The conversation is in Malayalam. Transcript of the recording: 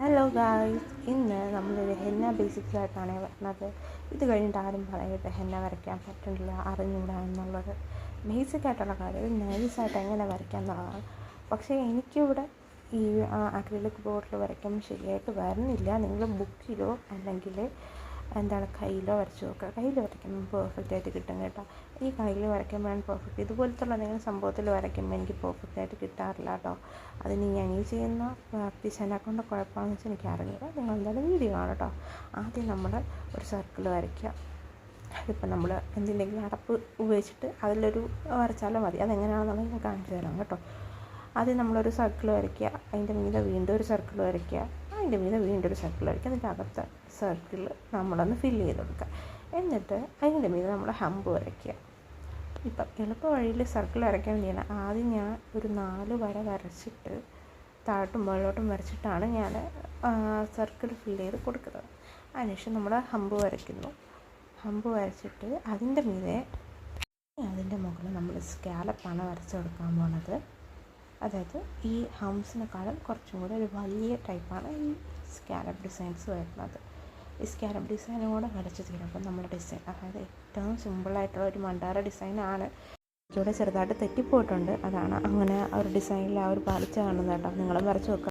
ഹലോ ഗായ്സ്, ഇന്ന് നമ്മളൊരു ഹെന്ന ബേസിക്സ് ആയിട്ടാണ് വരുന്നത്. ഇത് കഴിഞ്ഞിട്ട് ആരും പറയട്ടെ ഹെന്ന വരയ്ക്കാൻ പറ്റില്ല, അറിഞ്ഞൂടാ എന്നുള്ളത്. ബേസിക് ആയിട്ടുള്ള കാര്യം നൈസായിട്ട് എങ്ങനെ വരയ്ക്കാം എന്നുള്ളതാണ്. പക്ഷേ എനിക്കിവിടെ ഈ അക്രിലിക് ബോർഡിൽ വരയ്ക്കാൻ ശരിയായിട്ട് വരുന്നില്ല. നിങ്ങൾ ബുക്കിലോ അല്ലെങ്കിൽ കയ്യിലോ വരച്ച് നോക്കുക. കയ്യിൽ വരയ്ക്കുമ്പോൾ പെർഫെക്റ്റ് ആയിട്ട് കിട്ടും കേട്ടോ. ഈ കയ്യിൽ വരയ്ക്കുമ്പോഴാണ് പെർഫെക്റ്റ്. ഇതുപോലത്തുള്ള എന്തെങ്കിലും സംഭവത്തിൽ വരയ്ക്കുമ്പോൾ എനിക്ക് പെർഫെക്റ്റ് ആയിട്ട് കിട്ടാറില്ല കേട്ടോ. അതിന് ഞാൻ ഈ ചെയ്യുന്ന പ്രാക്ടീസ് എന്നെക്കൊണ്ട് കുഴപ്പമാണെന്ന് വെച്ചാൽ എനിക്ക് അറിയില്ല. നിങ്ങൾ എന്തായാലും വീഡിയോ കാണാം കേട്ടോ. ആദ്യം നമ്മൾ ഒരു സർക്കിൾ വരയ്ക്കുക. അതിപ്പോൾ നമ്മൾ എന്തിൻ്റെങ്കിലും അടപ്പ് ഉപയോഗിച്ചിട്ട് അതിലൊരു വരച്ചാലും മതി. അതെങ്ങനെയാണെന്നുള്ളത് ഞാൻ കാണിച്ചു തരാം കേട്ടോ. ആദ്യം നമ്മളൊരു സർക്കിൾ വരയ്ക്കുക, അതിൻ്റെ മീതെ വീണ്ടും ഒരു സർക്കിൾ വരയ്ക്കുക, അതിൻ്റെ മീതെ വീണ്ടും ഒരു സർക്കിൾ വരയ്ക്കുക. അതിൻ്റെ അകത്ത് സർക്കിൾ നമ്മളൊന്ന് ഫില്ല് ചെയ്ത് കൊടുക്കുക. എന്നിട്ട് അതിൻ്റെ മീതെ നമ്മൾ ഹമ്പ് വരയ്ക്കുക. ഇപ്പം എളുപ്പ വഴിയിൽ സർക്കിൾ വരയ്ക്കാൻ വേണ്ടിയാണ് ആദ്യം ഞാൻ ഒരു 4 വര വരച്ചിട്ട് താഴോട്ടും മുകളിലോട്ടും വരച്ചിട്ടാണ് ഞാൻ സർക്കിൾ ഫില്ല് ചെയ്ത് കൊടുക്കുന്നത്. അതിനുശേഷം നമ്മൾ ഹമ്പ് വരയ്ക്കുന്നു. ഹമ്പ് വരച്ചിട്ട് അതിൻ്റെ മുകളിൽ നമ്മൾ സ്കാലപ്പാണ് വരച്ച് കൊടുക്കാൻ പോണത്. അതായത് ഈ ഹംസിനെക്കാളും കുറച്ചും കൂടെ ഒരു വലിയ ടൈപ്പാണ് ഈ സ്കാലപ്പ് ഡിസൈൻസ് വരുന്നത്. ഈ സ്കാലപ്പ് ഡിസൈനും കൂടെ വരച്ച് തീരുമ്പോൾ നമ്മുടെ ഡിസൈൻ, അതായത് ഏറ്റവും സിമ്പിളായിട്ടുള്ള ഒരു മണ്ടാര ഡിസൈനാണ്. ഇവിടെ ചെറുതായിട്ട് തെറ്റിപ്പോയിട്ടുണ്ട്, അതാണ് അങ്ങനെ ഒരു ഡിസൈനിൽ ഒരു പാലിച്ച കാണുന്നത് കേട്ടോ. നിങ്ങളും വരച്ച് വെക്കുക.